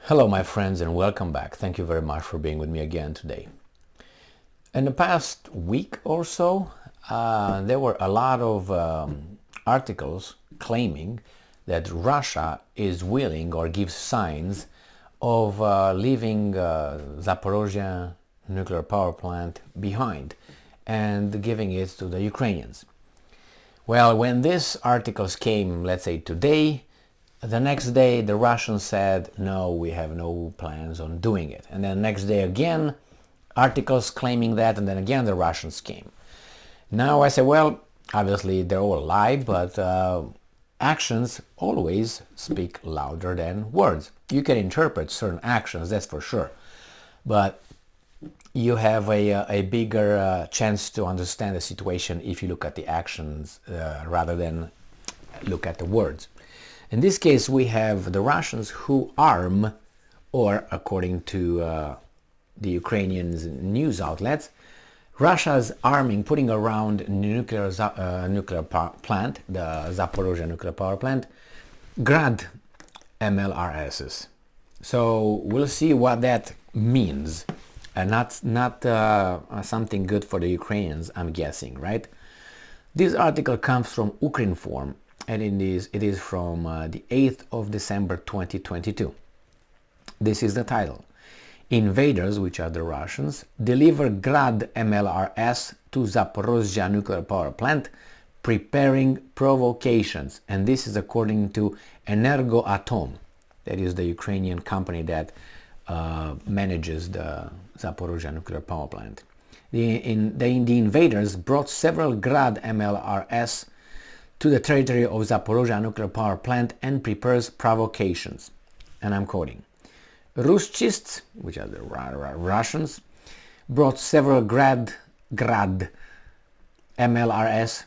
Hello my friends and welcome back. Thank you very much for being with me again today. In the past week or so, there were a lot of articles claiming that Russia is willing or gives signs of leaving Zaporizhzhya nuclear power plant behind and giving it to the Ukrainians. Well, when these articles came, let's say today, the next day the Russians said, no, we have no plans on doing it. And then next day again, articles claiming that, and then again the Russians came. Now I say, well, obviously they're all lie, but actions always speak louder than words. You can interpret certain actions, that's for sure. But you have a bigger chance to understand the situation if you look at the actions rather than look at the words. In this case, we have the Russians who arm, or according to the Ukrainian news outlets, Russia's arming, putting around nuclear power plant, the Zaporizhzhya nuclear power plant, Grad MLRSs. So we'll see what that means. Not something good for the Ukrainians, I'm guessing, right? This article comes from Ukrinform, and it is from the 8th of December 2022. This is the title. Invaders, which are the Russians, deliver Grad MLRS to Zaporizhzhya nuclear power plant, preparing provocations. And this is according to Energoatom, that is the Ukrainian company that manages the Zaporizhzhya nuclear power plant. The invaders brought several Grad MLRS to the territory of Zaporizhzhya nuclear power plant and prepares provocations. And I'm quoting. Ruschists, which are the Russians, brought several Grad MLRS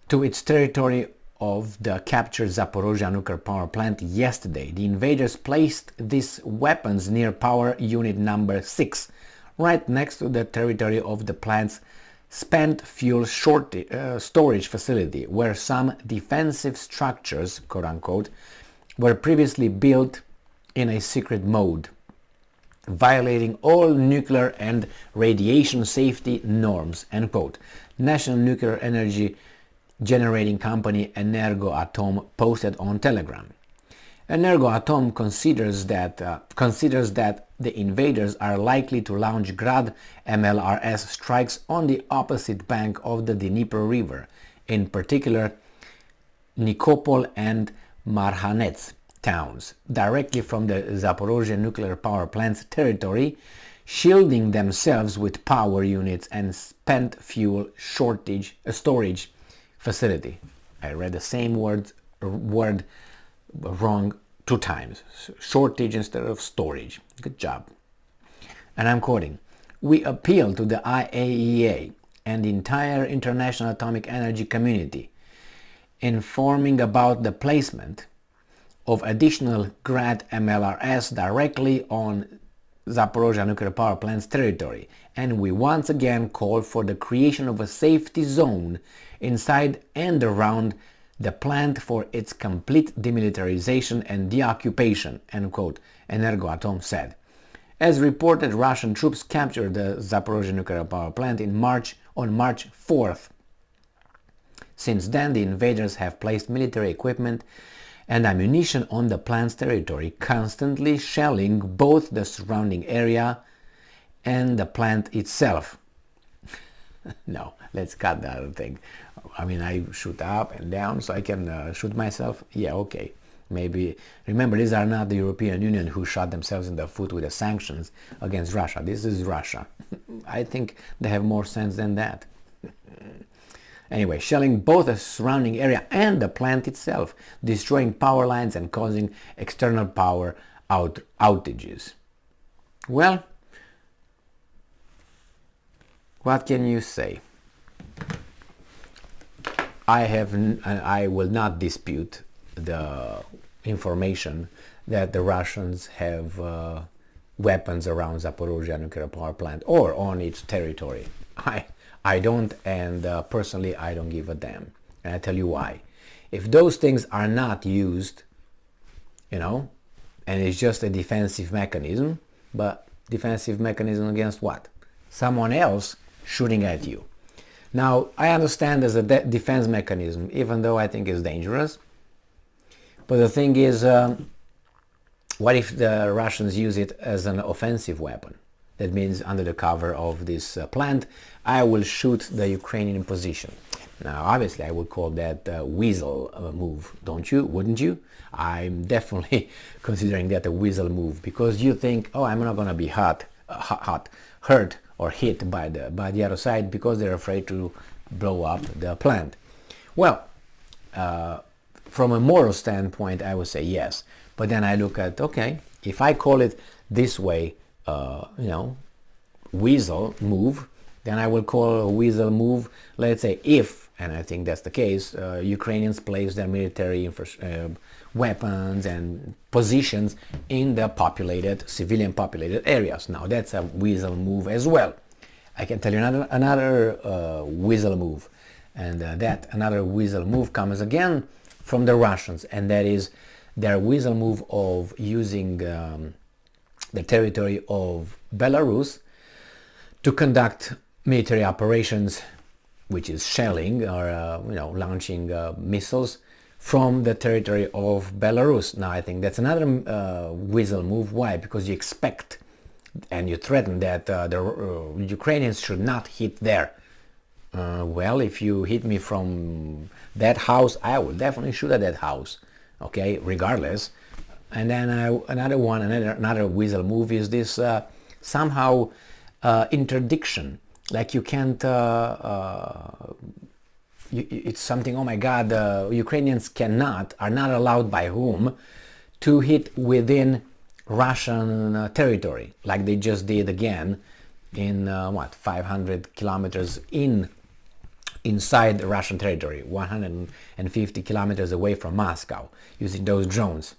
to its territory of the captured Zaporizhzhya nuclear power plant yesterday. The invaders placed these weapons near power unit number 6, right next to the territory of the plant's spent fuel storage facility, where some defensive structures, quote-unquote, were previously built in a secret mode, violating all nuclear and radiation safety norms, end quote. National Nuclear Energy Generating Company Energoatom posted on Telegram. Energoatom considers that the invaders are likely to launch Grad MLRS strikes on the opposite bank of the Dnieper River, in particular Nikopol and Marhanets towns, directly from the Zaporizhzhya nuclear power plant's territory, shielding themselves with power units and spent fuel storage facility. I read the same word wrong 2 times. Shortage instead of storage. Good job. And I'm quoting, "We appeal to the IAEA and the entire international atomic energy community, informing about the placement of additional Grad MLRS directly on Zaporizhzhya nuclear power plant's territory, and we once again call for the creation of a safety zone inside and around the plant for its complete demilitarization and deoccupation," end quote, Energoatom said. As reported, Russian troops captured the Zaporizhzhya nuclear power plant on March 4th. Since then, the invaders have placed military equipment and ammunition on the plant's territory, constantly shelling both the surrounding area and the plant itself. No, let's cut the other thing. I mean, I shoot up and down so I can shoot myself. Yeah, okay. Maybe, remember, these are not the European Union who shot themselves in the foot with the sanctions against Russia. This is Russia. I think they have more sense than that. Anyway, shelling both the surrounding area and the plant itself, destroying power lines and causing external power outages. Well, what can you say? I will not dispute the information that the Russians have weapons around Zaporizhzhya nuclear power plant or on its territory. I don't, and personally I don't give a damn. And I tell you why. If those things are not used, and it's just a defensive mechanism, but defensive mechanism against what? Someone else shooting at you. Now, I understand as a defense mechanism, even though I think it's dangerous, but the thing is, what if the Russians use it as an offensive weapon? That means under the cover of this plant, I will shoot the Ukrainian position. Now, obviously, I would call that a weasel move, don't you? Wouldn't you? I'm definitely considering that a weasel move, because you think, oh, I'm not going to be hurt or hit by the other side because they're afraid to blow up the plant. Well, from a moral standpoint, I would say yes. But then I look at, okay, if I call it this way, weasel move, then I will call a weasel move, let's say, if, and I think that's the case, Ukrainians place their military weapons and positions in the civilian populated areas. Now that's a weasel move as well. I can tell you another weasel move, and that another weasel move comes again from the Russians, and that is their weasel move of using the territory of Belarus to conduct military operations, which is shelling or launching missiles from the territory of Belarus. Now I think that's another weasel move. Why? Because you expect and you threaten that the Ukrainians should not hit there. Well, if you hit me from that house, I will definitely shoot at that house. Okay, regardless. And then another weasel move is this somehow interdiction. Like you can't. It's something. Oh my God! Ukrainians are not allowed by whom to hit within Russian territory, like they just did again in 500 kilometers inside the Russian territory, 150 kilometers away from Moscow, using those drones.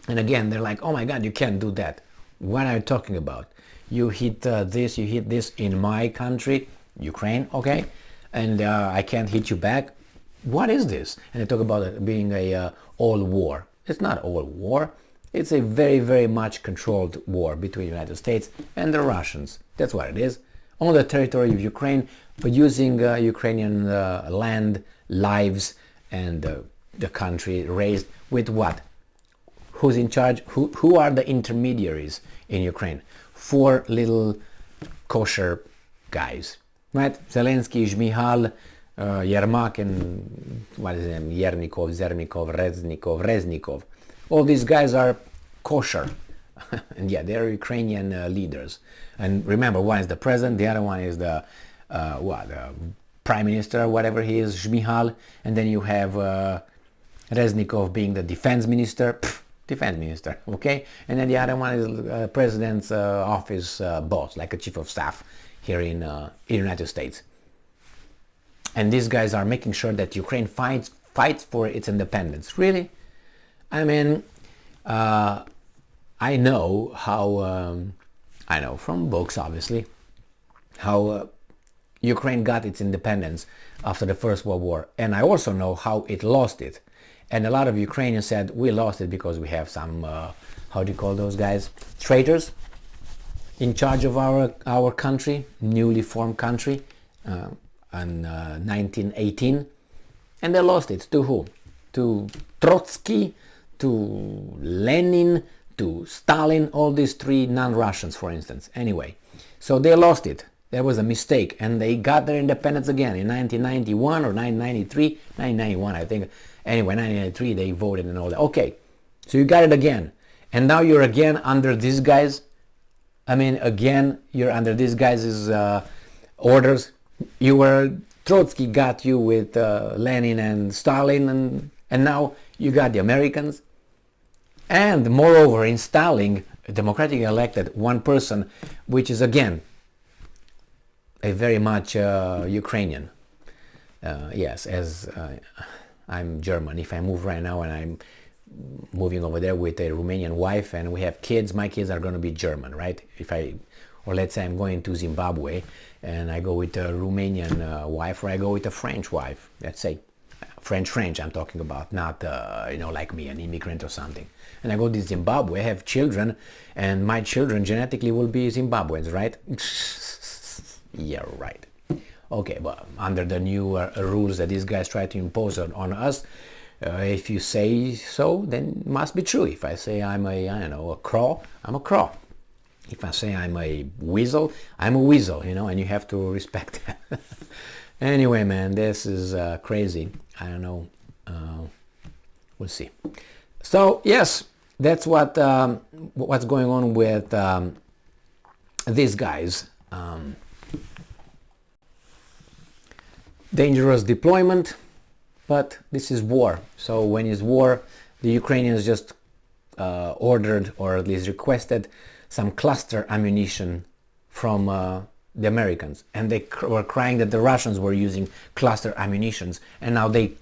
And again, they're like, oh my God, you can't do that. What are you talking about? You hit this, you hit this in my country, Ukraine, okay? And I can't hit you back. What is this? And they talk about it being a all war. It's not all war. It's a very, very much controlled war between the United States and the Russians. That's what it is. On the territory of Ukraine, but using Ukrainian land, lives, and the country raised with what? Who's in charge? Who are the intermediaries in Ukraine? 4 little kosher guys, right? Zelensky, Shmihal, Yermak, and what is his name? Yernikov, Zernikov, Reznikov. All these guys are kosher. And yeah, they're Ukrainian leaders. And remember, one is the president, the other one is the prime minister, whatever he is, Shmihal. And then you have Reznikov being the defense minister. Defense minister, okay? And then the other one is president's office boss, like a chief of staff here in the United States. And these guys are making sure that Ukraine fights for its independence. Really? I mean, I know how, I know from books, obviously, how Ukraine got its independence after the First World War. And I also know how it lost it. And a lot of Ukrainians said, we lost it because we have some, how do you call those guys? Traitors in charge of our country, newly formed country, in 1918. And they lost it to who? To Trotsky, to Lenin, to Stalin, all these 3 non-Russians, for instance. Anyway, so they lost it. There was a mistake, and they got their independence again in 1991 or 1993, 1991, I think. Anyway, 1993, they voted and all that. Okay, so you got it again. And now you're again under these guys. I mean, again, you're under these guys' orders. Trotsky got you with Lenin and Stalin, and now you got the Americans. And moreover, installing a democratically elected one person, which is again a very much Ukrainian. Yes, as I'm German. If I move right now and I'm moving over there with a Romanian wife and we have kids, my kids are going to be German, right? Or let's say I'm going to Zimbabwe and I go with a Romanian wife, or I go with a French wife, let's say. French I'm talking about, not like me, an immigrant or something. And I go to Zimbabwe, I have children, and my children genetically will be Zimbabweans, right? Yeah, right. Okay, but under the new rules that these guys try to impose on us, if you say so, then it must be true. If I say I'm a crow, I'm a crow. If I say I'm a weasel, I'm a weasel, and you have to respect that. Anyway, man, this is crazy. I don't know. We'll see. So yes, that's what's going on with these guys. Dangerous deployment, but this is war. So when it's war, the Ukrainians just ordered, or at least requested, some cluster ammunition from the Americans, and they were crying that the Russians were using cluster ammunitions, and now they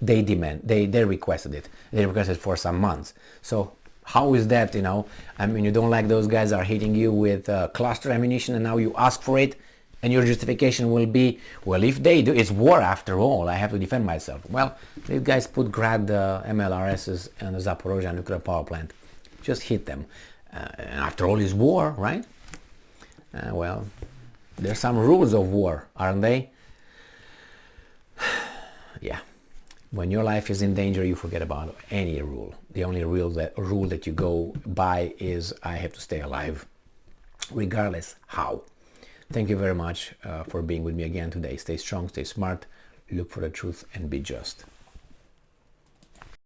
requested it. They requested it for some months. So how is that? I mean, you don't like those guys are hitting you with cluster ammunition, and now you ask for it, and your justification will be, well, if they do, it's war after all, I have to defend myself. Well, these guys put Grad MLRSs and the Zaporizhzhya Nuclear Power Plant. Just hit them. And after all, it's war, right? Well, there's some rules of war, aren't they? Yeah. When your life is in danger, you forget about any rule. The only rule that you go by is, I have to stay alive, regardless how. Thank you very much for being with me again today. Stay strong, stay smart, look for the truth, and be just.